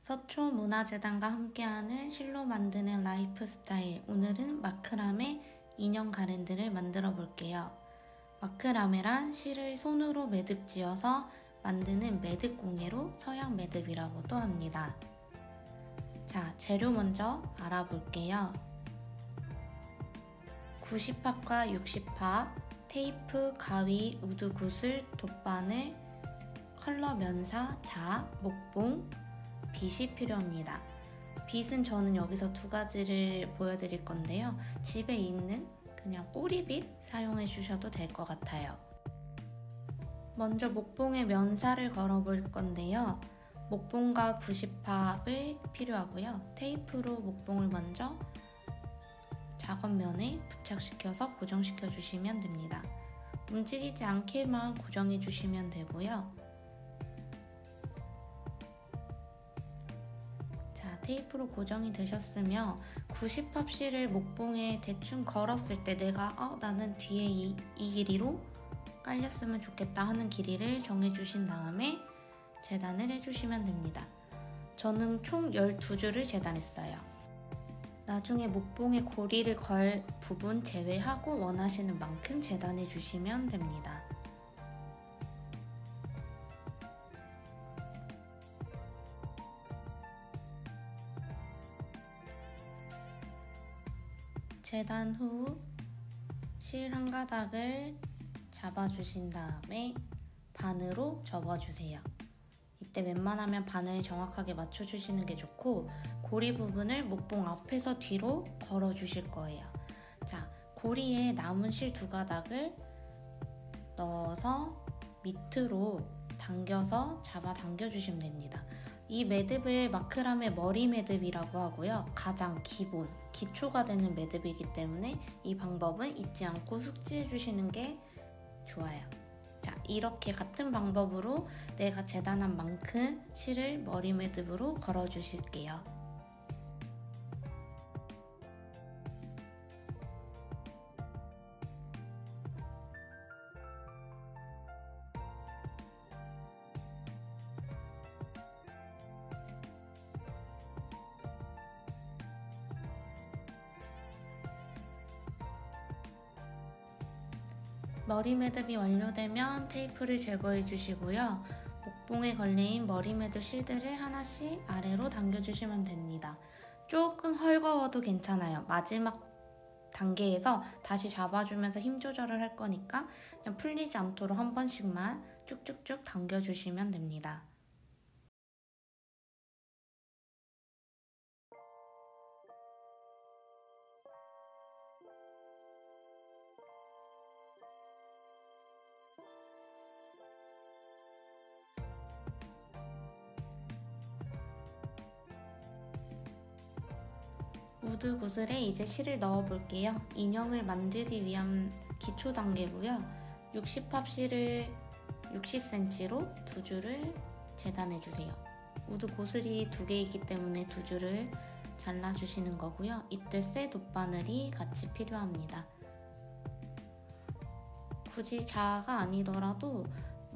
서초문화재단과 함께하는 실로 만드는 라이프 스타일. 오늘은 마크라메 인형 가랜드를 만들어 볼게요. 마크라메란 실을 손으로 매듭지어서 만드는 매듭공예로 서양 매듭이라고도 합니다. 자, 재료 먼저 알아볼게요. 90팝과 60팝, 테이프, 가위, 우드 구슬, 돗바늘, 컬러 면사, 자, 목봉, 빗이 필요합니다. 빗은 저는 여기서 두 가지를 보여드릴 건데요. 집에 있는 그냥 꼬리빗 사용해 주셔도 될 것 같아요. 먼저 목봉에 면사를 걸어 볼 건데요. 목봉과 90팝을 필요하고요. 테이프로 목봉을 먼저 작업면에 부착시켜서 고정시켜 주시면 됩니다. 움직이지 않게만 고정해 주시면 되고요. 테이프로 고정이 되셨으면 90팝 실을 목봉에 대충 걸었을 때 내가 나는 뒤에 이 길이로 깔렸으면 좋겠다 하는 길이를 정해주신 다음에 재단을 해주시면 됩니다. 저는 총 12줄을 재단했어요. 나중에 목봉에 고리를 걸 부분 제외하고 원하시는 만큼 재단해 주시면 됩니다. 재단 후 실 한 가닥을 잡아주신 다음에 반으로 접어주세요. 이때 웬만하면 반을 정확하게 맞춰주시는 게 좋고 고리 부분을 목봉 앞에서 뒤로 걸어주실 거예요. 자, 고리에 남은 실 두 가닥을 넣어서 밑으로 당겨서 잡아 당겨주시면 됩니다. 이 매듭을 마크라메 머리 매듭이라고 하고요. 가장 기본, 기초가 되는 매듭이기 때문에 이 방법은 잊지 않고 숙지해 주시는 게 좋아요. 자, 이렇게 같은 방법으로 내가 재단한 만큼 실을 머리 매듭으로 걸어 주실게요. 머리 매듭이 완료되면 테이프를 제거해 주시고요. 목봉에 걸린 머리 매듭 실들을 하나씩 아래로 당겨주시면 됩니다. 조금 헐거워도 괜찮아요. 마지막 단계에서 다시 잡아주면서 힘 조절을 할 거니까 그냥 풀리지 않도록 한 번씩만 쭉쭉쭉 당겨주시면 됩니다. 우드 구슬에 이제 실을 넣어 볼게요. 인형을 만들기 위한 기초 단계고요. 60팝 실을 60cm로 두 줄을 재단해 주세요. 우드 구슬이 두 개이기 때문에 두 줄을 잘라주시는 거고요. 이때 쇠 돗바늘이 같이 필요합니다. 굳이 자가 아니더라도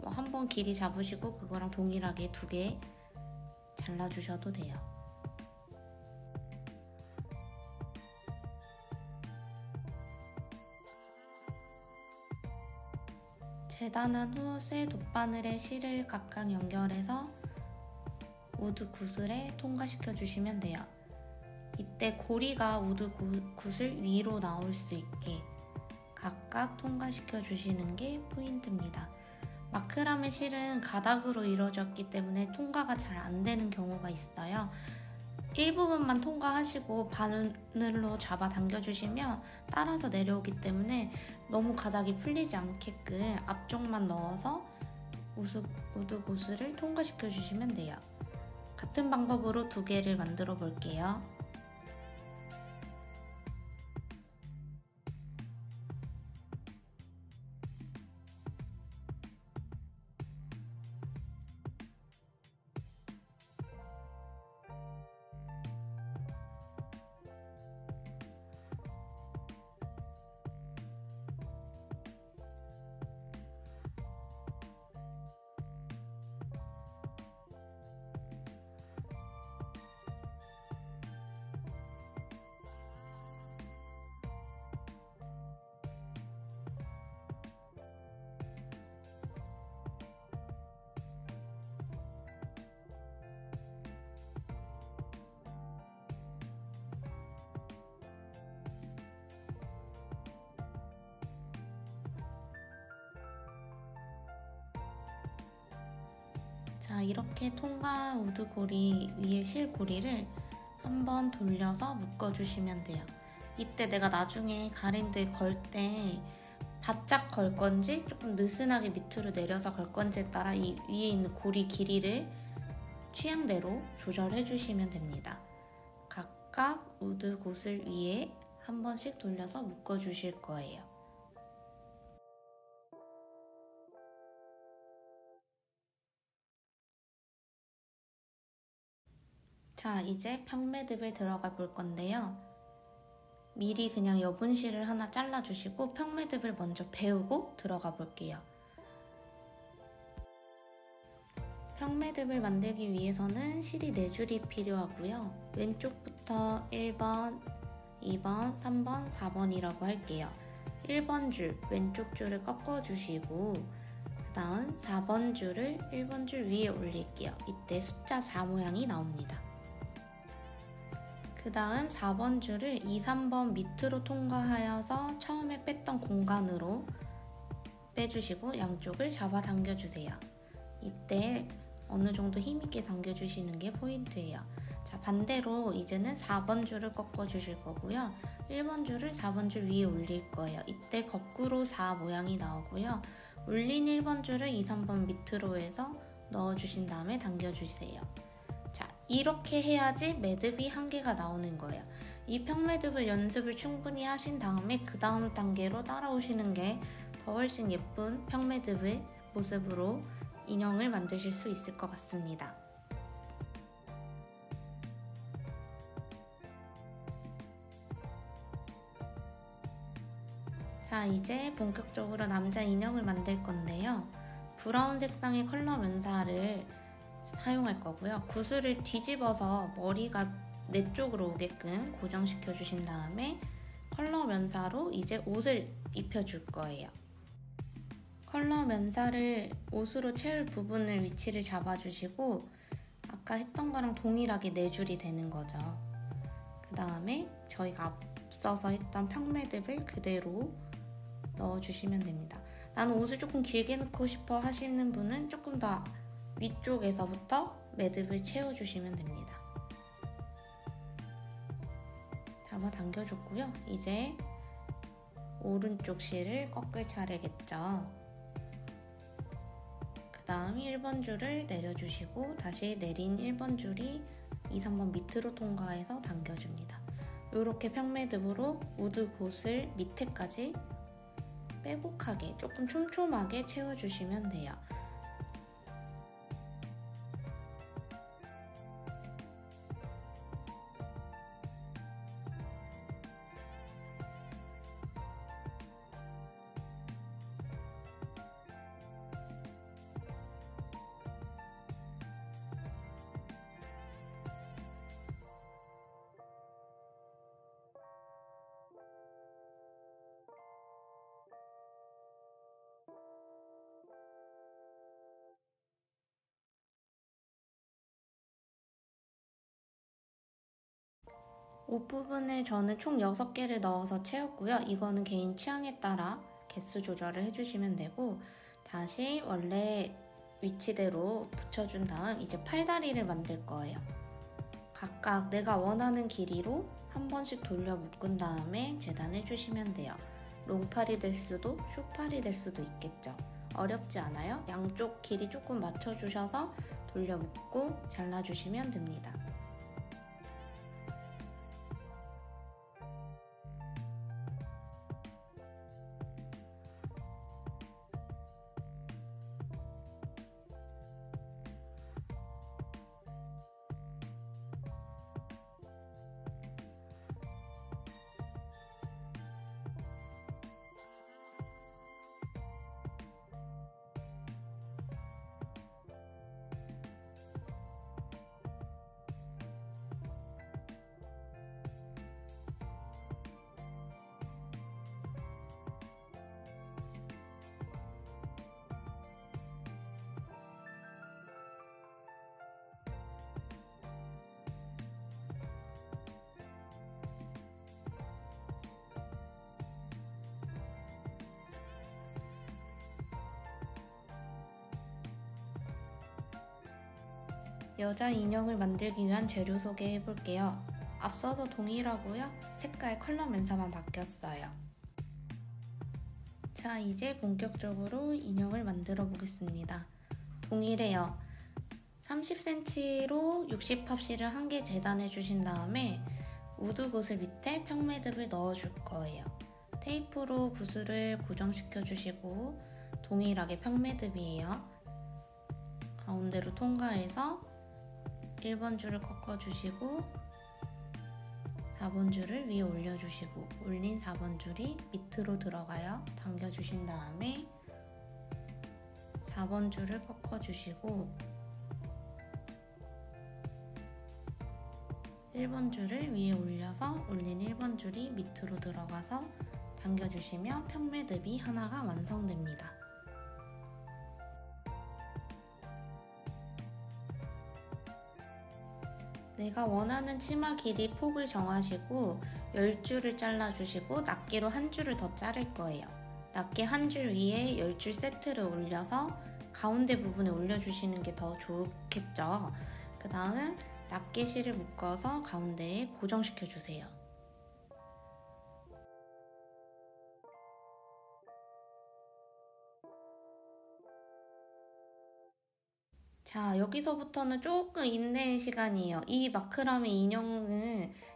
한번 길이 잡으시고 그거랑 동일하게 두 개 잘라주셔도 돼요. 재단한 후 쇠 돗바늘에 실을 각각 연결해서 우드 구슬에 통과시켜 주시면 돼요. 이때 고리가 우드 구슬 위로 나올 수 있게 각각 통과시켜 주시는 게 포인트입니다. 마크라메 실은 가닥으로 이루어졌기 때문에 통과가 잘 안 되는 경우가 있어요. 일부분만 통과하시고 바늘로 잡아 당겨주시면 따라서 내려오기 때문에 너무 가닥이 풀리지 않게끔 앞쪽만 넣어서 우드 구슬을 통과시켜 주시면 돼요. 같은 방법으로 두 개를 만들어 볼게요. 자, 이렇게 통과 우드고리 위에 실고리를 한번 돌려서 묶어주시면 돼요. 이때 내가 나중에 가랜드 걸 때 바짝 걸 건지 조금 느슨하게 밑으로 내려서 걸 건지에 따라 이 위에 있는 고리 길이를 취향대로 조절해 주시면 됩니다. 각각 우드 곳을 위에 한 번씩 돌려서 묶어 주실 거예요. 자, 이제 평매듭을 들어가 볼 건데요. 미리 그냥 여분실을 하나 잘라주시고 평매듭을 먼저 배우고 들어가 볼게요. 평매듭을 만들기 위해서는 실이 4줄이 필요하고요. 왼쪽부터 1번, 2번, 3번, 4번이라고 할게요. 1번 줄, 왼쪽 줄을 꺾어주시고 그 다음 4번 줄을 1번 줄 위에 올릴게요. 이때 숫자 4 모양이 나옵니다. 그 다음 4번 줄을 2, 3번 밑으로 통과하여서 처음에 뺐던 공간으로 빼주시고 양쪽을 잡아 당겨주세요. 이때 어느 정도 힘있게 당겨주시는 게 포인트예요. 자, 반대로 이제는 4번 줄을 꺾어주실 거고요. 1번 줄을 4번 줄 위에 올릴 거예요. 이때 거꾸로 4 모양이 나오고요. 올린 1번 줄을 2, 3번 밑으로 해서 넣어주신 다음에 당겨주세요. 자, 이렇게 해야지 매듭이 한 개가 나오는 거예요. 이 평매듭을 연습을 충분히 하신 다음에 그 다음 단계로 따라오시는 게 더 훨씬 예쁜 평매듭의 모습으로 인형을 만드실 수 있을 것 같습니다. 자, 이제 본격적으로 남자 인형을 만들 건데요. 브라운 색상의 컬러 면사를 사용할 거고요. 구슬을 뒤집어서 머리가 내 쪽으로 오게끔 고정시켜 주신 다음에 컬러 면사로 이제 옷을 입혀줄 거예요. 컬러 면사를 옷으로 채울 부분을 위치를 잡아주시고 아까 했던 거랑 동일하게 4줄이 되는 거죠. 그 다음에 저희가 앞서서 했던 평매듭을 그대로 넣어주시면 됩니다. 나는 옷을 조금 길게 넣고 싶어 하시는 분은 조금 더 위쪽에서부터 매듭을 채워주시면 됩니다. 잡아 당겨줬고요. 이제 오른쪽 실을 꺾을 차례겠죠. 그 다음 1번 줄을 내려주시고 다시 내린 1번 줄이 2, 3번 밑으로 통과해서 당겨줍니다. 이렇게 평매듭으로 우드 곳을 밑에까지 빼곡하게 조금 촘촘하게 채워주시면 돼요. 옷 부분을 저는 총 6개를 넣어서 채웠고요. 이거는 개인 취향에 따라 개수 조절을 해주시면 되고 다시 원래 위치대로 붙여준 다음 이제 팔다리를 만들 거예요. 각각 내가 원하는 길이로 한 번씩 돌려 묶은 다음에 재단해 주시면 돼요. 롱팔이 될 수도 숏팔이 될 수도 있겠죠. 어렵지 않아요. 양쪽 길이 조금 맞춰주셔서 돌려 묶고 잘라주시면 됩니다. 여자 인형을 만들기 위한 재료 소개해 볼게요. 앞서서 동일하고요. 색깔 컬러 맨사만 바뀌었어요. 자, 이제 본격적으로 인형을 만들어 보겠습니다. 동일해요. 30cm로 60팝실을 1개 재단해 주신 다음에 우드 구슬 밑에 평매듭을 넣어 줄 거예요. 테이프로 구슬을 고정시켜 주시고 동일하게 평매듭이에요. 가운데로 통과해서 1번 줄을 꺾어 주시고 4번 줄을 위에 올려주시고 올린 4번 줄이 밑으로 들어가요. 당겨주신 다음에 4번 줄을 꺾어주시고 1번 줄을 위에 올려서 올린 1번 줄이 밑으로 들어가서 당겨주시면 평매듭이 하나가 완성됩니다. 내가 원하는 치마 길이 폭을 정하시고 10줄을 잘라주시고 낱개로 한 줄을 더 자를 거예요. 낱개 한 줄 위에 10줄 세트를 올려서 가운데 부분에 올려주시는 게 더 좋겠죠. 그 다음 낱개 실을 묶어서 가운데에 고정시켜주세요. 자, 여기서부터는 조금 인내의 시간이에요. 이 마크라메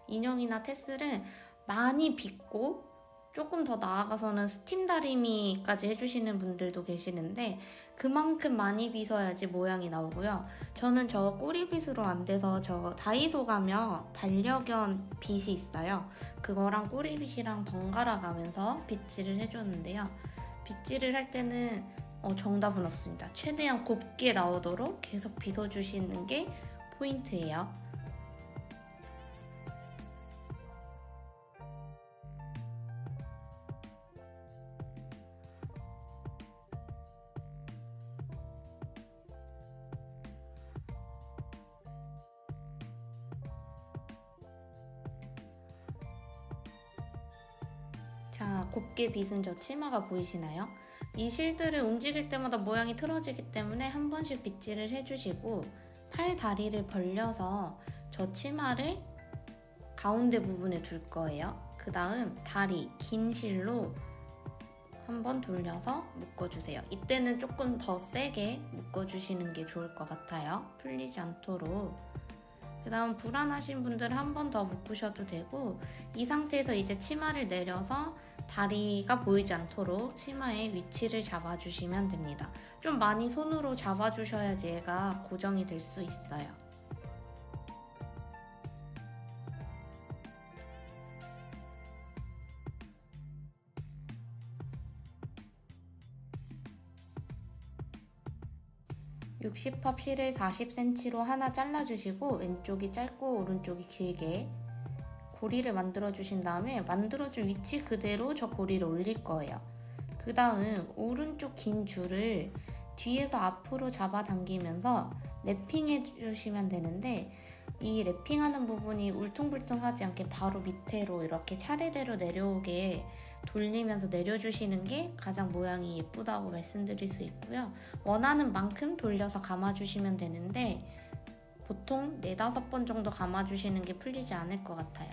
인형이나 테슬은 많이 빗고 조금 더 나아가서는 스팀 다리미까지 해주시는 분들도 계시는데 그만큼 많이 빗어야지 모양이 나오고요. 저는 저 꼬리빗으로 안 돼서 저 다이소 가면 반려견 빗이 있어요. 그거랑 꼬리빗이랑 번갈아 가면서 빗질을 해줬는데요. 빗질을 할 때는 정답은 없습니다. 최대한 곱게 나오도록 계속 빗어주시는 게 포인트예요. 자, 곱게 빗은 저 치마가 보이시나요? 이 실들을 움직일 때마다 모양이 틀어지기 때문에 한 번씩 빗질을 해주시고 팔 다리를 벌려서 저 치마를 가운데 부분에 둘 거예요. 그 다음 다리 긴 실로 한번 돌려서 묶어주세요. 이때는 조금 더 세게 묶어주시는 게 좋을 것 같아요. 풀리지 않도록. 그 다음 불안하신 분들은 한 번 더 묶으셔도 되고 이 상태에서 이제 치마를 내려서 다리가 보이지 않도록 치마의 위치를 잡아주시면 됩니다. 좀 많이 손으로 잡아주셔야지 얘가 고정이 될 수 있어요. (60팝) 실을 40cm로 하나 잘라주시고 왼쪽이 짧고 오른쪽이 길게 고리를 만들어주신 다음에 만들어준 위치 그대로 저 고리를 올릴 거예요. 그 다음 오른쪽 긴 줄을 뒤에서 앞으로 잡아당기면서 랩핑해 주시면 되는데 이 랩핑하는 부분이 울퉁불퉁하지 않게 바로 밑으로 이렇게 차례대로 내려오게 돌리면서 내려주시는 게 가장 모양이 예쁘다고 말씀드릴 수 있고요. 원하는 만큼 돌려서 감아주시면 되는데 보통 4-5번 정도 감아주시는 게 풀리지 않을 것 같아요.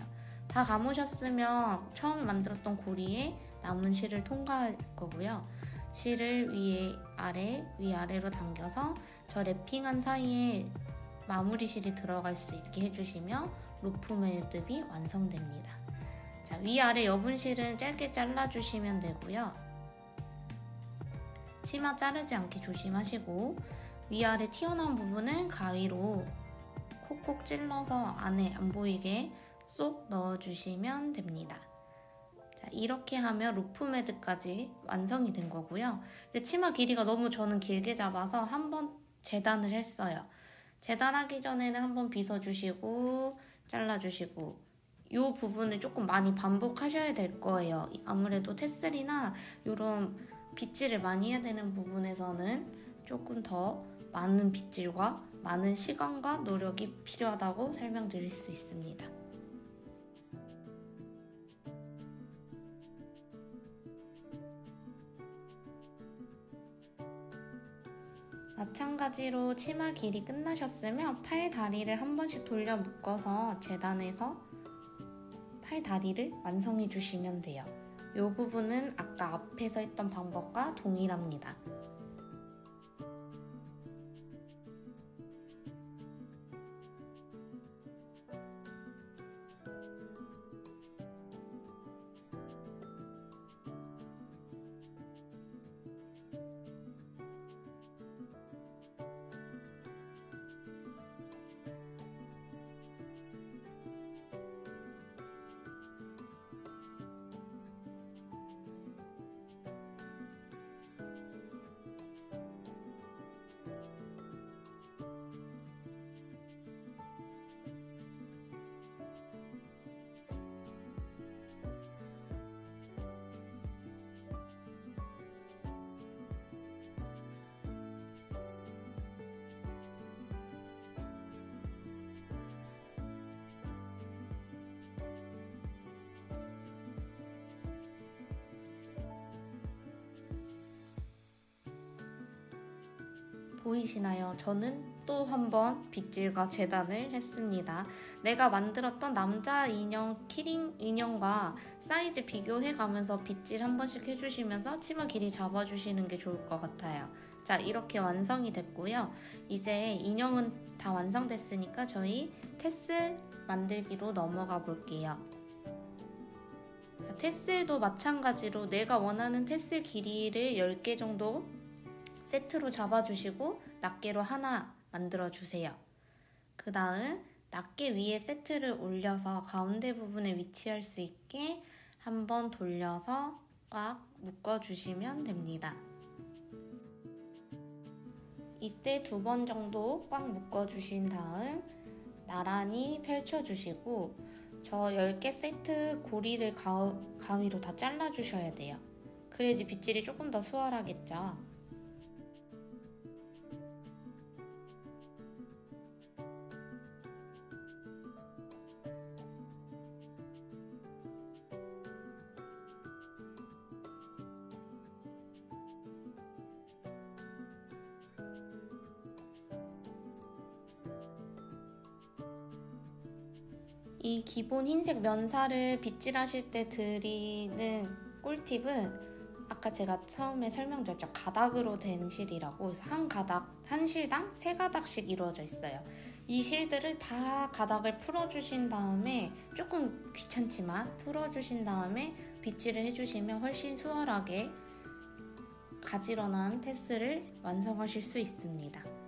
다 감으셨으면 처음에 만들었던 고리에 남은 실을 통과할 거고요. 실을 위아래로 당겨서 저 랩핑한 사이에 마무리 실이 들어갈 수 있게 해주시면 로프 매듭이 완성됩니다. 자, 위아래 여분 실은 짧게 잘라주시면 되고요. 치마 자르지 않게 조심하시고 위아래 튀어나온 부분은 가위로 콕콕 찔러서 안에 안 보이게 쏙 넣어주시면 됩니다. 자, 이렇게 하면 로프 매듭까지 완성이 된 거고요. 이제 치마 길이가 너무 저는 길게 잡아서 한번 재단을 했어요. 재단하기 전에는 한번 빗어주시고 잘라주시고 이 부분을 조금 많이 반복하셔야 될 거예요. 아무래도 테슬이나 이런 빗질을 많이 해야 되는 부분에서는 조금 더 많은 빗질과 많은 시간과 노력이 필요하다고 설명드릴 수 있습니다. 마찬가지로 치마 길이 끝나셨으면 팔 다리를 한 번씩 돌려 묶어서 재단해서 팔 다리를 완성해 주시면 돼요. 이 부분은 아까 앞에서 했던 방법과 동일합니다. 보이시나요? 저는 또 한 번 빗질과 재단을 했습니다. 내가 만들었던 남자 인형 키링 인형과 사이즈 비교해가면서 빗질 한 번씩 해주시면서 치마 길이 잡아주시는 게 좋을 것 같아요. 자, 이렇게 완성이 됐고요. 이제 인형은 다 완성됐으니까 저희 테슬 만들기로 넘어가 볼게요. 테슬도 마찬가지로 내가 원하는 테슬 길이를 10개 정도 세트로 잡아주시고 낱개로 하나 만들어주세요. 그 다음 낱개 위에 세트를 올려서 가운데 부분에 위치할 수 있게 한번 돌려서 꽉 묶어주시면 됩니다. 이때 2번 정도 꽉 묶어주신 다음 나란히 펼쳐주시고 저 10개 세트 고리를 가위로 다 잘라주셔야 돼요. 그래야지 빗질이 조금 더 수월하겠죠. 이 기본 흰색 면사를 빗질하실 때 드리는 꿀팁은 아까 제가 처음에 설명드렸죠. 가닥으로 된 실이라고. 한 실당 3가닥씩 이루어져 있어요. 이 실들을 다 가닥을 풀어주신 다음에 조금 귀찮지만 풀어주신 다음에 빗질을 해주시면 훨씬 수월하게 가지런한 테슬을 완성하실 수 있습니다.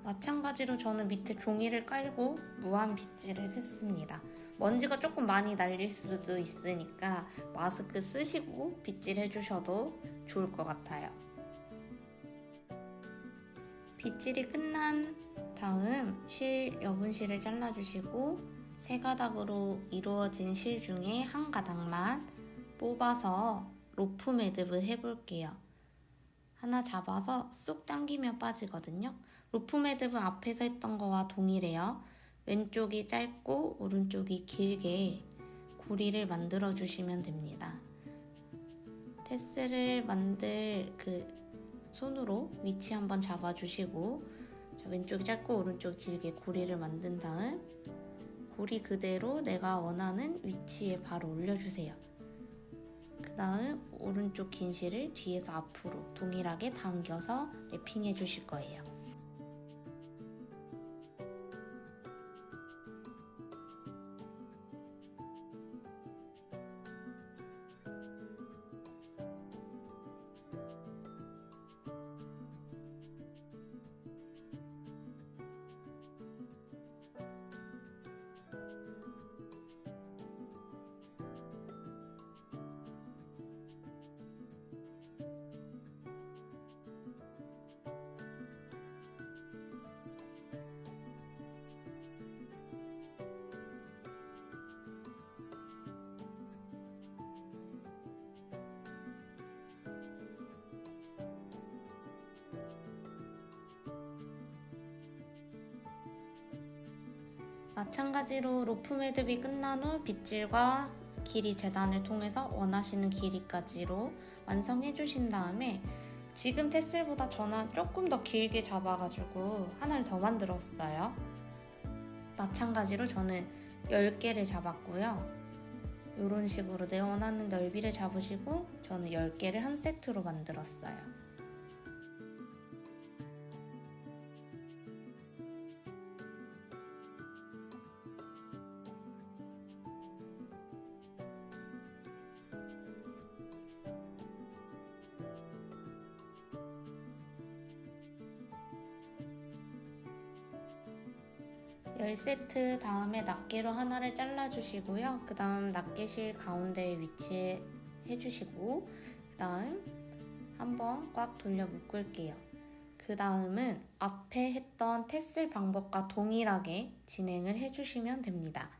마찬가지로 저는 밑에 종이를 깔고 무한 빗질을 했습니다. 먼지가 조금 많이 날릴 수도 있으니까 마스크 쓰시고 빗질 해주셔도 좋을 것 같아요. 빗질이 끝난 다음 여분 실을 잘라주시고 3가닥으로 이루어진 실 중에 한 가닥만 뽑아서 로프 매듭을 해볼게요. 하나 잡아서 쑥 당기면 빠지거든요. 로프 매듭은 앞에서 했던 거와 동일해요. 왼쪽이 짧고 오른쪽이 길게 고리를 만들어 주시면 됩니다. 테슬을 만들 손으로 위치 한번 잡아주시고 왼쪽이 짧고 오른쪽이 길게 고리를 만든 다음 고리 그대로 내가 원하는 위치에 바로 올려주세요. 그 다음 오른쪽 긴 실을 뒤에서 앞으로 동일하게 당겨서 랩핑해 주실 거예요. 마찬가지로 로프 매듭이 끝난 후 빗질과 길이 재단을 통해서 원하시는 길이까지로 완성해 주신 다음에 지금 테슬보다 저는 조금 더 길게 잡아가지고 하나를 더 만들었어요. 마찬가지로 저는 10개를 잡았고요. 이런 식으로 내가 원하는 넓이를 잡으시고 저는 10개를 한 세트로 만들었어요. 열 세트 다음에 낱개로 하나를 잘라주시고요. 그 다음 낱개실 가운데에 위치해 주시고 그 다음 한번 꽉 돌려 묶을게요. 그 다음은 앞에 했던 테슬 방법과 동일하게 진행을 해주시면 됩니다.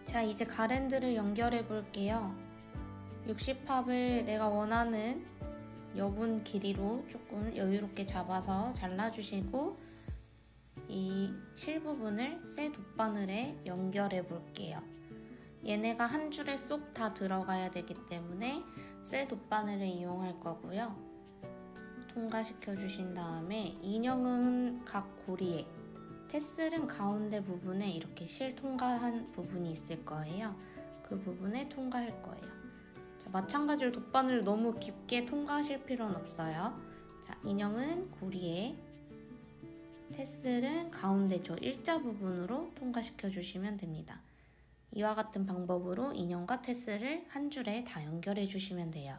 자, 이제 가랜드를 연결해 볼게요. 60팝을 내가 원하는 여분 길이로 조금 여유롭게 잡아서 잘라주시고 이 실 부분을 쇠 돗바늘에 연결해 볼게요. 얘네가 한 줄에 쏙 다 들어가야 되기 때문에 쇠 돗바늘을 이용할 거고요. 통과시켜 주신 다음에 인형은 각 고리에, 테슬은 가운데 부분에 이렇게 실 통과한 부분이 있을 거예요. 그 부분에 통과할 거예요. 자, 마찬가지로 돗바늘을 너무 깊게 통과하실 필요는 없어요. 자, 인형은 고리에, 테슬은 가운데 저 일자 부분으로 통과시켜 주시면 됩니다. 이와 같은 방법으로 인형과 테슬을 한 줄에 다 연결해 주시면 돼요.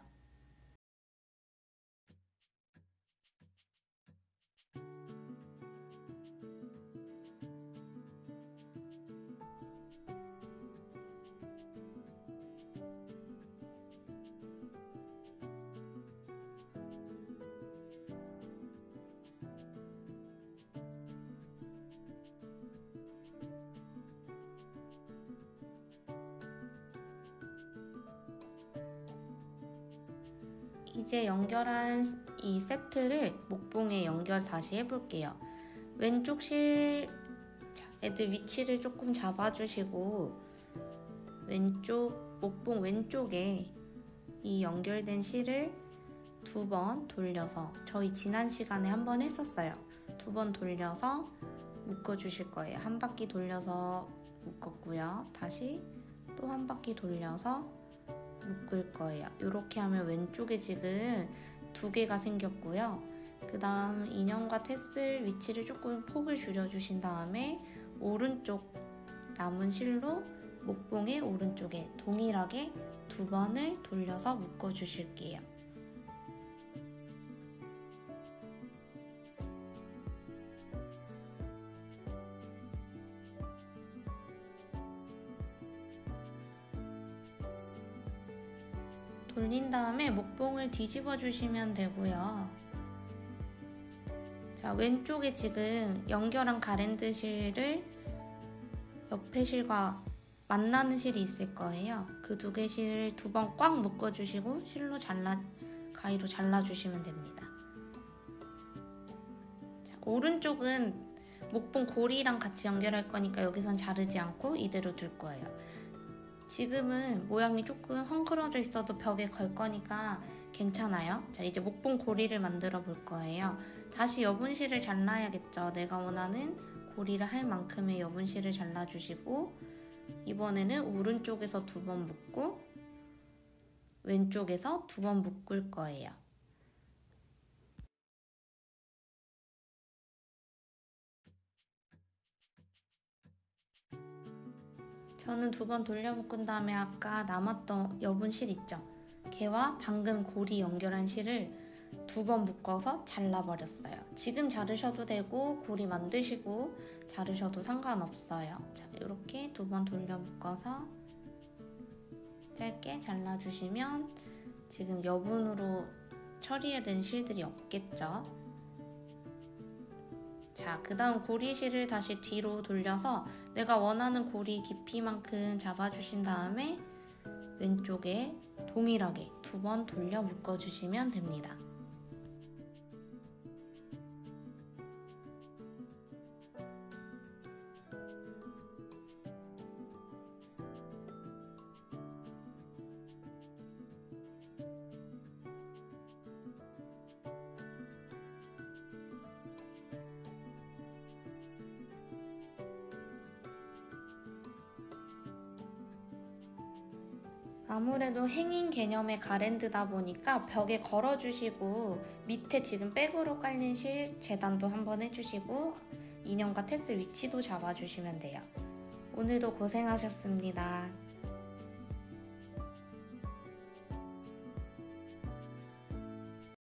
이제 연결한 이 세트를 목봉에 연결 다시 해볼게요. 왼쪽 실, 애들 위치를 조금 잡아주시고 왼쪽 목봉 왼쪽에 이 연결된 실을 2번 돌려서, 저희 지난 시간에 한 번 했었어요. 2번 돌려서 묶어주실 거예요. 한 바퀴 돌려서 묶었고요. 다시 또 한 바퀴 돌려서 묶을 거예요. 이렇게 하면 왼쪽에 지금 2개가 생겼고요. 그 다음 인형과 테슬 위치를 조금 폭을 줄여주신 다음에 오른쪽 남은 실로 목봉의 오른쪽에 동일하게 2번을 돌려서 묶어주실게요. 돌린 다음에 목봉을 뒤집어 주시면 되고요. 자, 왼쪽에 지금 연결한 가랜드 실을 옆에 실과 만나는 실이 있을 거예요. 그 두 개 실을 2번 꽉 묶어주시고 실로 가위로 잘라주시면 됩니다. 자, 오른쪽은 목봉 고리랑 같이 연결할 거니까 여기선 자르지 않고 이대로 둘 거예요. 지금은 모양이 조금 헝클어져 있어도 벽에 걸 거니까 괜찮아요. 자, 이제 목봉 고리를 만들어 볼 거예요. 다시 여분실을 잘라야겠죠. 내가 원하는 고리를 할 만큼의 여분실을 잘라주시고 이번에는 오른쪽에서 2번 묶고 왼쪽에서 2번 묶을 거예요. 저는 2번 돌려 묶은 다음에 아까 남았던 여분 실 있죠? 걔와 방금 고리 연결한 실을 2번 묶어서 잘라버렸어요. 지금 자르셔도 되고 고리 만드시고 자르셔도 상관없어요. 자, 이렇게 2번 돌려 묶어서 짧게 잘라주시면 지금 여분으로 처리해야 되는 실들이 없겠죠? 자, 그 다음 고리실을 다시 뒤로 돌려서 내가 원하는 고리 깊이만큼 잡아주신 다음에 왼쪽에 동일하게 2번 돌려 묶어주시면 됩니다. 아무래도 행인 개념의 가랜드다 보니까 벽에 걸어주시고 밑에 지금 백으로 깔린 실 재단도 한번 해주시고 인형과 테슬 위치도 잡아주시면 돼요. 오늘도 고생하셨습니다.